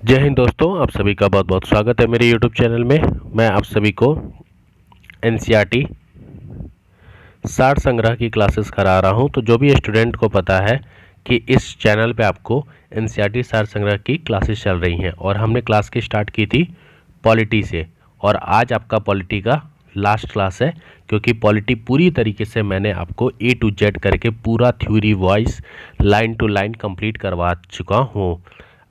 जय हिंद दोस्तों, आप सभी का बहुत बहुत स्वागत है मेरे YouTube चैनल में। मैं आप सभी को NCERT सार संग्रह की क्लासेस करा रहा हूं। तो जो भी स्टूडेंट को पता है कि इस चैनल पे आपको NCERT सार संग्रह की क्लासेस चल रही हैं और हमने क्लास की स्टार्ट की थी पॉलिटी से, और आज आपका पॉलिटी का लास्ट क्लास है, क्योंकि पॉलिटी पूरी तरीके से मैंने आपको A to Z करके पूरा theory wise line to line complete करवा चुका हूँ।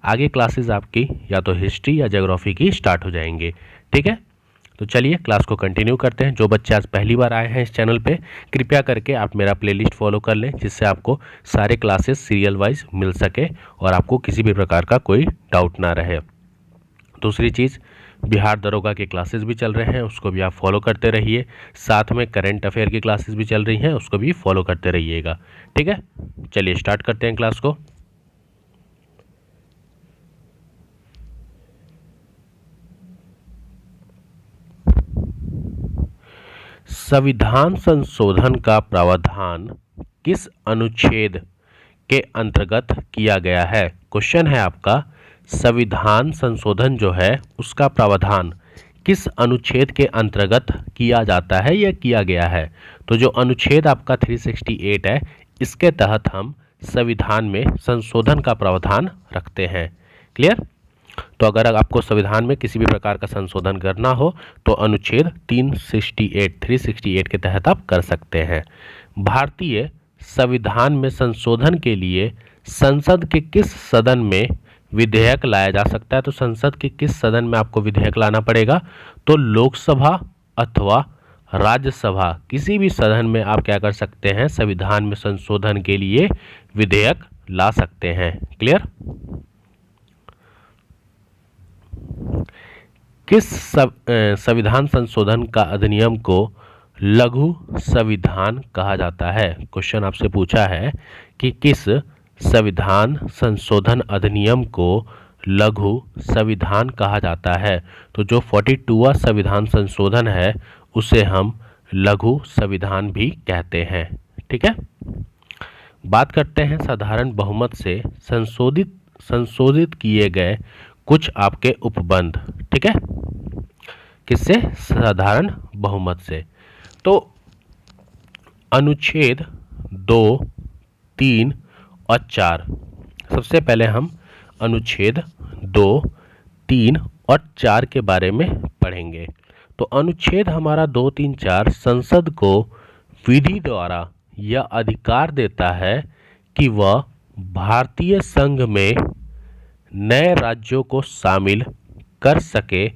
आगे क्लासेस आपकी या तो हिस्ट्री या ज्योग्राफी की स्टार्ट हो जाएंगे। ठीक है, तो चलिए क्लास को कंटिन्यू करते हैं। जो बच्चे आज पहली बार आए हैं इस चैनल पे, कृपया करके आप मेरा प्लेलिस्ट फॉलो कर लें, जिससे आपको सारे क्लासेस सीरियल वाइज मिल सके और आपको किसी भी प्रकार का कोई डाउट ना रहे। दूसरी चीज़, बिहार दरोगा के क्लासेस भी चल रहे हैं, उसको भी आप फॉलो करते रहिए। साथ में करंट अफेयर की क्लासेस भी चल रही हैं, उसको भी फॉलो करते रहिएगा। ठीक है, चलिए स्टार्ट करते हैं क्लास को। संविधान संशोधन का प्रावधान किस अनुच्छेद के अंतर्गत किया गया है? क्वेश्चन है आपका, संविधान संशोधन जो है उसका प्रावधान किस अनुच्छेद के अंतर्गत किया जाता है या किया गया है? तो जो अनुच्छेद आपका 368 है, इसके तहत हम संविधान में संशोधन का प्रावधान रखते हैं। क्लियर? तो अगर आपको संविधान में किसी भी प्रकार का संशोधन करना हो तो अनुच्छेद 368 के तहत आप कर सकते हैं। भारतीय संविधान में संशोधन के लिए संसद के किस सदन में विधेयक लाया जा सकता है? तो संसद के किस सदन में आपको विधेयक लाना पड़ेगा? तो लोकसभा अथवा राज्यसभा, किसी भी सदन में आप क्या कर सकते हैं, संविधान में संशोधन के लिए विधेयक ला सकते हैं। क्लियर? किस संविधान संशोधन का अधिनियम को लघु संविधान कहा जाता है? क्वेश्चन आपसे पूछा है कि किस संविधान संशोधन अधिनियम को लघु संविधान कहा जाता है? तो जो 42वां संविधान संशोधन है उसे हम लघु संविधान भी कहते हैं। ठीक है, बात करते हैं साधारण बहुमत से संशोधित किए गए कुछ आपके उपबंध। ठीक है, किससे? साधारण बहुमत से। तो अनुच्छेद 2, 3 और 4, सबसे पहले हम अनुच्छेद 2, 3 और 4 के बारे में पढ़ेंगे। तो अनुच्छेद हमारा 2, 3, 4 संसद को विधि द्वारा यह अधिकार देता है कि वह भारतीय संघ में नए राज्यों को शामिल कर सके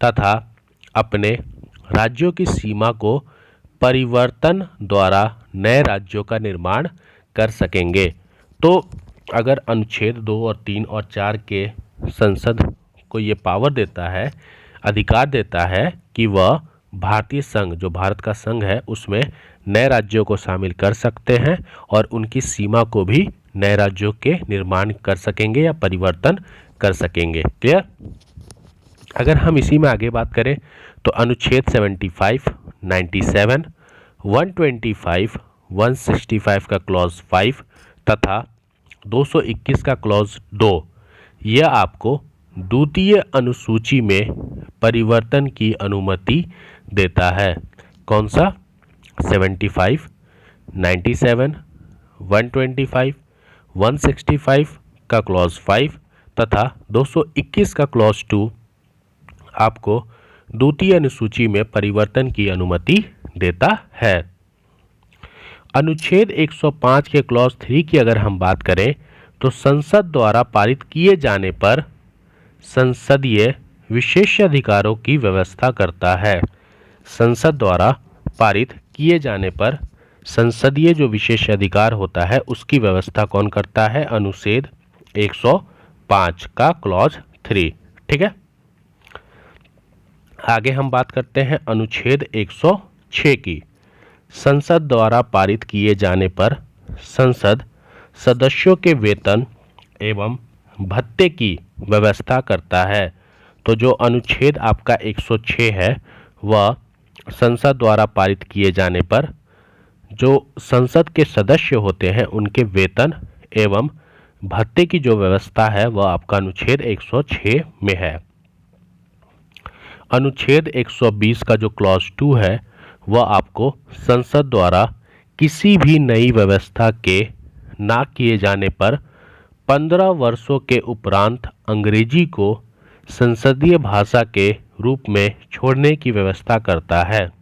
तथा अपने राज्यों की सीमा को परिवर्तन द्वारा नए राज्यों का निर्माण कर सकेंगे। तो अगर अनुच्छेद 2 और 3 और 4 के संसद को ये पावर देता है, अधिकार देता है कि वह भारतीय संघ, जो भारत का संघ है, उसमें नए राज्यों को शामिल कर सकते हैं और उनकी सीमा को भी नए राज्यों के निर्माण कर सकेंगे या परिवर्तन कर सकेंगे। क्लियर? अगर हम इसी में आगे बात करें तो अनुच्छेद 75, 97, 125, 165 का क्लॉज 5 तथा 221 का क्लॉज 2, यह आपको द्वितीय अनुसूची में परिवर्तन की अनुमति देता है। कौन सा? 75, 97, 125, 165 का क्लॉज 5 तथा 221 का क्लॉज 2 आपको द्वितीय अनुसूची में परिवर्तन की अनुमति देता है। अनुच्छेद 105 के क्लॉज 3 की अगर हम बात करें तो संसद द्वारा पारित किए जाने पर संसदीय विशेषाधिकारों की व्यवस्था करता है। संसद द्वारा पारित किए जाने पर संसदीय जो विशेषाधिकार होता है उसकी व्यवस्था कौन करता है? अनुच्छेद 105 का क्लॉज 3। ठीक है, आगे हम बात करते हैं अनुच्छेद 106 की। संसद द्वारा पारित किए जाने पर संसद सदस्यों के वेतन एवं भत्ते की व्यवस्था करता है। तो जो अनुच्छेद आपका 106 है वह संसद द्वारा पारित किए जाने पर जो संसद के सदस्य होते हैं उनके वेतन एवं भत्ते की जो व्यवस्था है वह आपका अनुच्छेद 106 में है। अनुच्छेद 120 का जो क्लॉज 2 है वह आपको संसद द्वारा किसी भी नई व्यवस्था के ना किए जाने पर 15 वर्षों के उपरांत अंग्रेजी को संसदीय भाषा के रूप में छोड़ने की व्यवस्था करता है।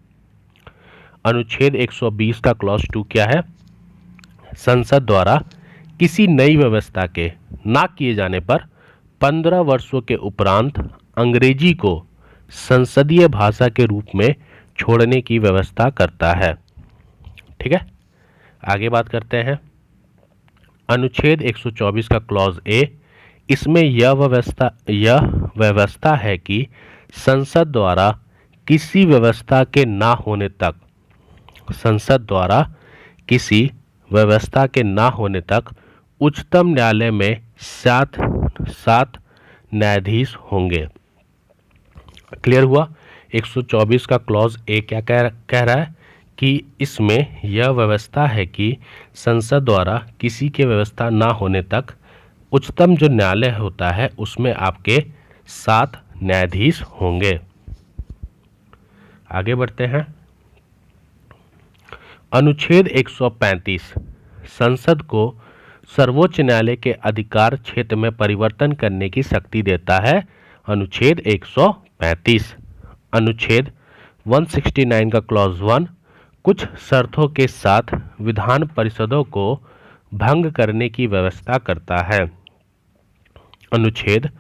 अनुच्छेद 120 का क्लॉज 2 क्या है? संसद द्वारा किसी नई व्यवस्था के ना किए जाने पर 15 वर्षों के उपरांत अंग्रेजी को संसदीय भाषा के रूप में छोड़ने की व्यवस्था करता है। ठीक है, आगे बात करते हैं। अनुच्छेद 124 का क्लॉज ए, इसमें यह व्यवस्था है कि संसद द्वारा किसी व्यवस्था के ना होने तक उच्चतम न्यायालय में सात न्यायाधीश होंगे। क्लियर हुआ? 124 का क्लॉज ए क्या कह रहा है कि इसमें यह व्यवस्था है कि संसद द्वारा किसी के व्यवस्था ना होने तक उच्चतम जो न्यायालय होता है उसमें आपके 7 न्यायाधीश होंगे। आगे बढ़ते हैं। अनुच्छेद 135 संसद को सर्वोच्च न्यायालय के अधिकार क्षेत्र में परिवर्तन करने की शक्ति देता है। अनुच्छेद 135। अनुच्छेद 169 का क्लॉज 1 कुछ शर्तों के साथ विधान परिषदों को भंग करने की व्यवस्था करता है। अनुच्छेद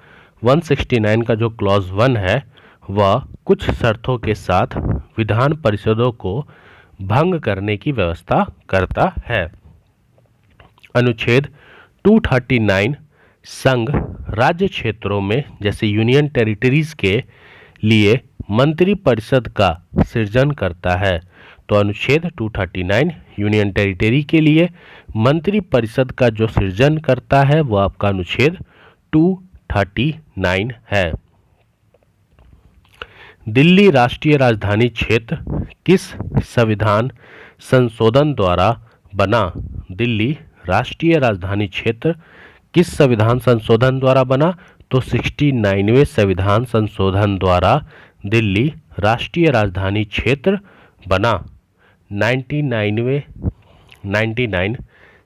169 का जो क्लॉज 1 है वह कुछ शर्तों के साथ विधान परिषदों को भंग करने की व्यवस्था करता है। अनुच्छेद 239 संघ राज्य क्षेत्रों में जैसे यूनियन टेरिटरीज के लिए मंत्री परिषद का सृजन करता है। तो अनुच्छेद 239 यूनियन टेरिटरी के लिए मंत्री परिषद का जो सृजन करता है वह आपका अनुच्छेद 239 है। दिल्ली राष्ट्रीय राजधानी क्षेत्र किस संविधान संशोधन द्वारा बना? दिल्ली राष्ट्रीय राजधानी क्षेत्र किस संविधान संशोधन द्वारा बना? तो 69वें संविधान संशोधन द्वारा दिल्ली राष्ट्रीय राजधानी क्षेत्र बना। 99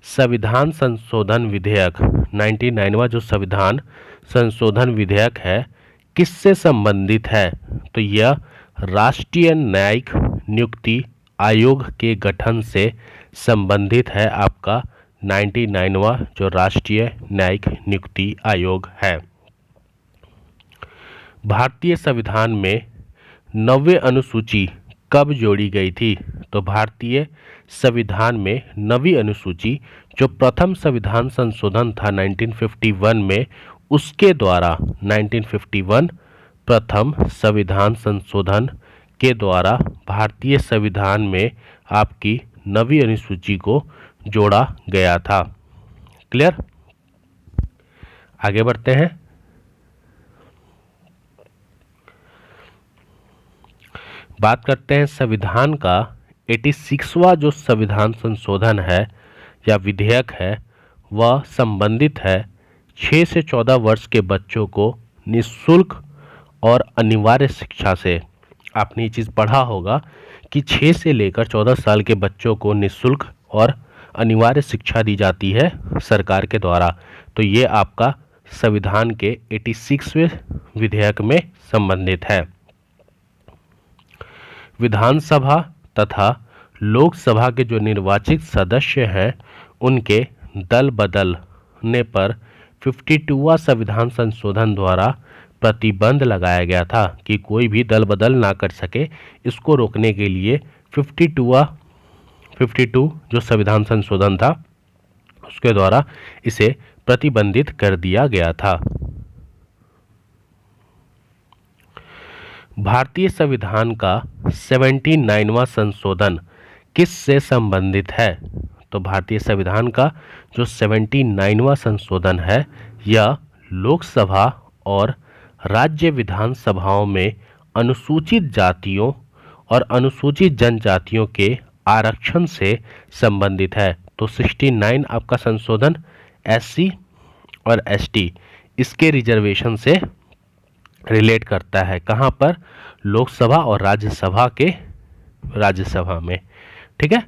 संविधान संशोधन विधेयक 99वां जो संविधान संशोधन विधेयक है किससे संबंधित है? तो यह राष्ट्रीय न्यायिक नियुक्ति आयोग के गठन से संबंधित है। आपका 99वां जो राष्ट्रीय न्यायिक नियुक्ति आयोग है। भारतीय संविधान में 9वीं अनुसूची कब जोड़ी गई थी? तो भारतीय संविधान में 9वीं अनुसूची जो प्रथम संविधान संशोधन था 1951 में, उसके द्वारा 1951 प्रथम संविधान संशोधन के द्वारा भारतीय संविधान में आपकी 9वीं अनुसूची को जोड़ा गया था। क्लियर? आगे बढ़ते हैं। बात करते हैं संविधान का 86वां जो संविधान संशोधन है या विधेयक है वह संबंधित है 6 से 14 वर्ष के बच्चों को निःशुल्क और अनिवार्य शिक्षा से। आपने ये चीज़ पढ़ा होगा कि 6 से लेकर 14 साल के बच्चों को निःशुल्क और अनिवार्य शिक्षा दी जाती है सरकार के द्वारा। तो ये आपका संविधान के 86वें विधेयक में संबंधित है। विधानसभा तथा लोकसभा के जो निर्वाचित सदस्य हैं उनके दल बदलने पर 52वां संविधान संशोधन द्वारा प्रतिबंध लगाया गया था कि कोई भी दल बदल ना कर सके। इसको रोकने के लिए 52 जो संविधान संशोधन था उसके द्वारा इसे प्रतिबंधित कर दिया गया था। भारतीय संविधान का 79वां संशोधन किस से संबंधित है? तो भारतीय संविधान का जो 79वां संशोधन है यह लोकसभा और राज्य विधानसभाओं में अनुसूचित जातियों और अनुसूचित जनजातियों के आरक्षण से संबंधित है। तो 69 आपका संशोधन SC और एसटी इसके रिजर्वेशन से रिलेट करता है। कहाँ पर? लोकसभा और राज्यसभा में। ठीक है।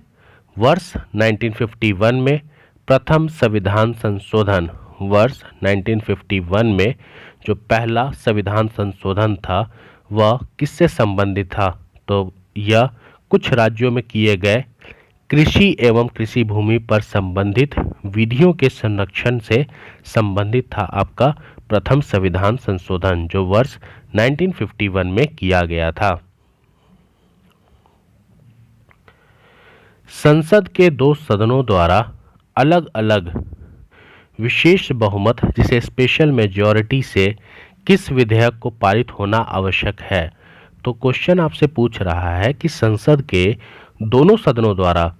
वर्ष 1951 में प्रथम संविधान संशोधन, वर्ष 1951 में जो पहला संविधान संशोधन था वह किससे संबंधित था? तो यह कुछ राज्यों में किए गए कृषि एवं कृषि भूमि पर संबंधित विधियों के संरक्षण से संबंधित था आपका प्रथम संविधान संशोधन, जो वर्ष 1951 में किया गया था। संसद के दो सदनों द्वारा अलग अलग विशेष बहुमत जिसे स्पेशल मेजॉरिटी से किस विधेयक को पारित होना आवश्यक है? तो क्वेश्चन आपसे पूछ रहा है कि संसद के दोनों सदनों द्वारा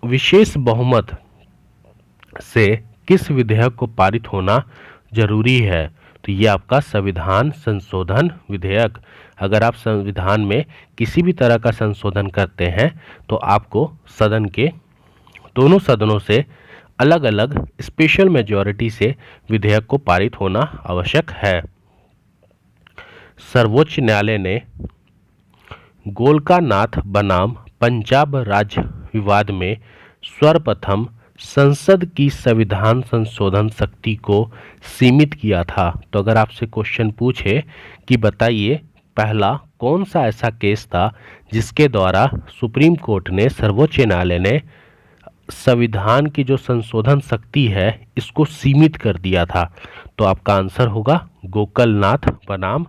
विशेष बहुमत से किस विधेयक को पारित होना जरूरी है? तो ये आपका संविधान संशोधन विधेयक। अगर आप संविधान में किसी भी तरह का संशोधन करते हैं तो आपको सदन के दोनों सदनों से अलग अलग स्पेशल मेजॉरिटी से विधेयक को पारित होना आवश्यक है। सर्वोच्च न्यायालय ने गोलकानाथ बनाम पंजाब राज्य विवाद में सर्वप्रथम संसद की संविधान संशोधन शक्ति को सीमित किया था। तो अगर आपसे क्वेश्चन पूछे कि बताइए पहला कौन सा ऐसा केस था जिसके द्वारा सुप्रीम कोर्ट ने, सर्वोच्च न्यायालय ने संविधान की जो संशोधन शक्ति है इसको सीमित कर दिया था? तो आपका आंसर होगा गोकलनाथ बनाम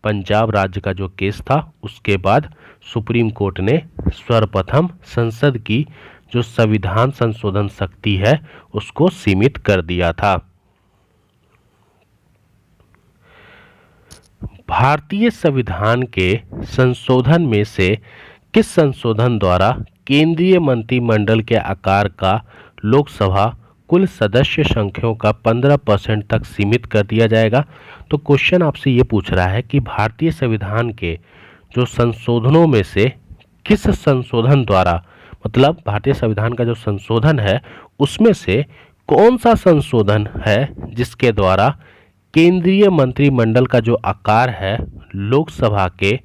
पंजाब राज्य का जो केस था उसके बाद सुप्रीम कोर्ट ने सर्वप्रथम संसद की जो संविधान संशोधन शक्ति है उसको सीमित कर दिया था। भारतीय संविधान के संशोधन में से किस संशोधन द्वारा केंद्रीय मंत्रिमंडल के आकार का लोकसभा कुल सदस्य संख्याओं का 15% तक सीमित कर दिया जाएगा? तो क्वेश्चन आपसे ये पूछ रहा है कि भारतीय संविधान के जो संशोधनों में से किस संशोधन द्वारा, मतलब भारतीय संविधान का जो संशोधन है उसमें से कौन सा संशोधन है जिसके द्वारा केंद्रीय मंत्रिमंडल का जो आकार है लोकसभा के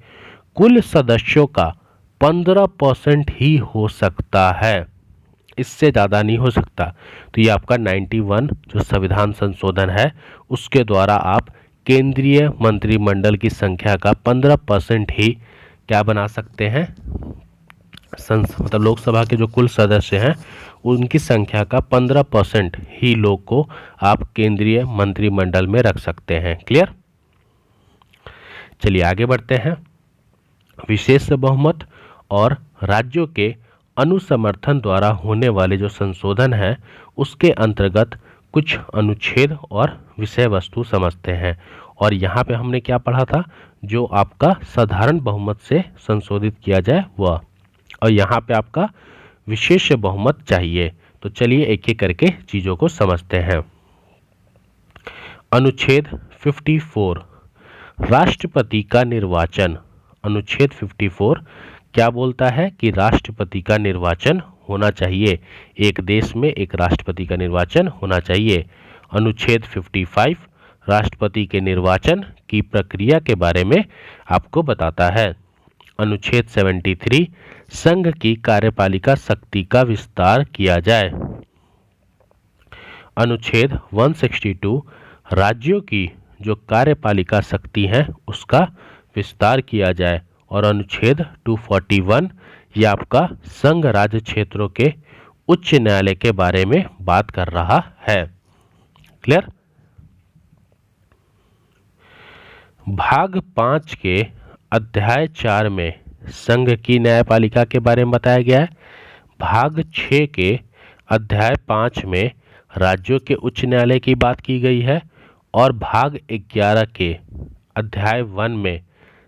कुल सदस्यों का 15% ही हो सकता है, इससे ज़्यादा नहीं हो सकता। तो ये आपका 91 जो संविधान संशोधन है उसके द्वारा आप केंद्रीय मंत्रिमंडल की संख्या का 15% ही क्या बना सकते हैं, मतलब लोकसभा के जो कुल सदस्य हैं उनकी संख्या का 15% ही लोग को आप केंद्रीय मंत्रिमंडल में रख सकते हैं। क्लियर? चलिए आगे बढ़ते हैं। विशेष बहुमत और राज्यों के अनुसमर्थन द्वारा होने वाले जो संशोधन है उसके अंतर्गत कुछ अनुच्छेद और विषय वस्तु समझते हैं। और यहाँ पे हमने क्या पढ़ा था, जो आपका साधारण बहुमत से संशोधित किया जाए वह, और यहाँ पे आपका विशेष बहुमत चाहिए। तो चलिए एक एक करके चीज़ों को समझते हैं। अनुच्छेद 54 राष्ट्रपति का निर्वाचन। अनुच्छेद 54 क्या बोलता है कि राष्ट्रपति का निर्वाचन होना चाहिए, एक देश में एक राष्ट्रपति का निर्वाचन होना चाहिए। अनुच्छेद 55 राष्ट्रपति के निर्वाचन की प्रक्रिया के बारे में आपको बताता है। अनुच्छेद 73 संघ की कार्यपालिका शक्ति का विस्तार किया जाए। अनुच्छेद 162 राज्यों की जो कार्यपालिका शक्ति है उसका विस्तार किया जाए। और अनुच्छेद 241 ये आपका संघ राज्य क्षेत्रों के उच्च न्यायालय के बारे में बात कर रहा है। क्लियर? भाग 5 के अध्याय 4 में संघ की न्यायपालिका के बारे में बताया गया है। भाग 6 के अध्याय 5 में राज्यों के उच्च न्यायालय की बात की गई है। और भाग 11 के अध्याय 1 में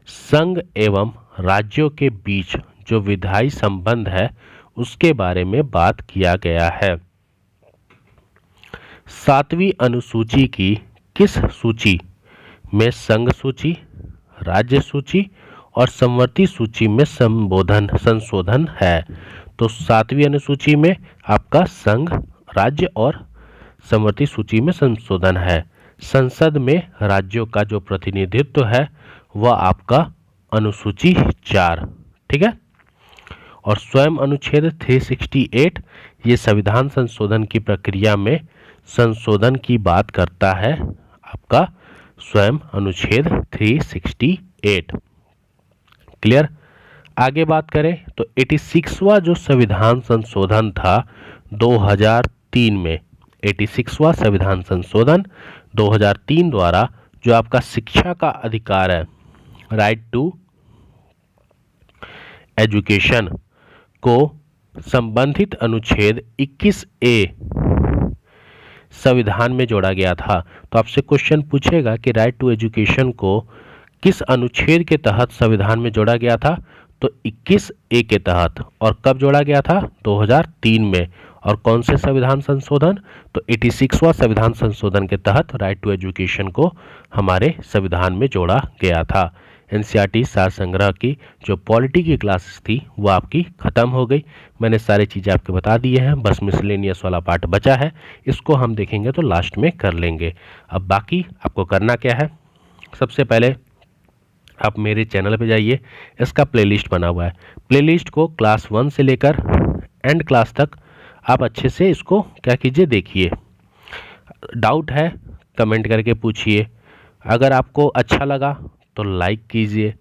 संघ एवं राज्यों के बीच जो विधायी संबंध है उसके बारे में बात किया गया है। 7वीं अनुसूची की किस सूची में संघ सूची, राज्य सूची और समवर्ती सूची में संशोधन है? तो 7वीं अनुसूची में आपका संघ, राज्य और समवर्ती सूची में संशोधन है। संसद में राज्यों का जो प्रतिनिधित्व है वह आपका अनुसूची 4, ठीक है। और स्वयं अनुच्छेद 368 ये संविधान संशोधन की प्रक्रिया में संशोधन की बात करता है, आपका स्वयं अनुच्छेद 368। क्लियर। आगे बात करें तो 86वां जो संविधान संशोधन था 2003 में, 86वां संविधान संशोधन 2003 द्वारा जो आपका शिक्षा का अधिकार है, राइट टू एजुकेशन, को संबंधित अनुच्छेद 21A संविधान में जोड़ा गया था। तो आपसे क्वेश्चन पूछेगा कि राइट टू एजुकेशन को किस अनुच्छेद के तहत संविधान में जोड़ा गया था, तो 21A के तहत। और कब जोड़ा गया था, 2003 में। और कौन से संविधान संशोधन, तो 86वां संविधान संशोधन के तहत राइट टू एजुकेशन को हमारे संविधान में जोड़ा गया था। एनसीईआरटी सार संग्रह की जो पॉलिटी की क्लासेस थी वो आपकी ख़त्म हो गई। मैंने सारी चीज़ें आपको बता दी हैं, बस मिसलेनियस वाला पार्ट बचा है, इसको हम देखेंगे तो लास्ट में कर लेंगे। अब बाकी आपको करना क्या है, सबसे पहले आप मेरे चैनल पे जाइए, इसका प्लेलिस्ट बना हुआ है। प्लेलिस्ट को क्लास 1 से लेकर एंड क्लास तक आप अच्छे से इसको क्या कीजिए, देखिए। डाउट है कमेंट करके पूछिए। अगर आपको अच्छा लगा तो लाइक कीजिए,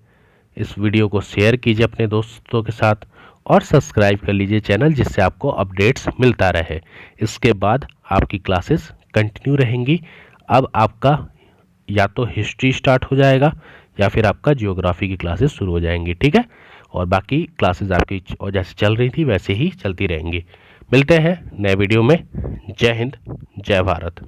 इस वीडियो को शेयर कीजिए अपने दोस्तों के साथ और सब्सक्राइब कर लीजिए चैनल, जिससे आपको अपडेट्स मिलता रहे। इसके बाद आपकी क्लासेस कंटिन्यू रहेंगी। अब आपका या तो हिस्ट्री स्टार्ट हो जाएगा या फिर आपका जियोग्राफी की क्लासेस शुरू हो जाएंगी, ठीक है। और बाकी क्लासेस आपकी और जैसे चल रही थी वैसे ही चलती रहेंगी। मिलते हैं नए वीडियो में। जय हिंद, जय भारत।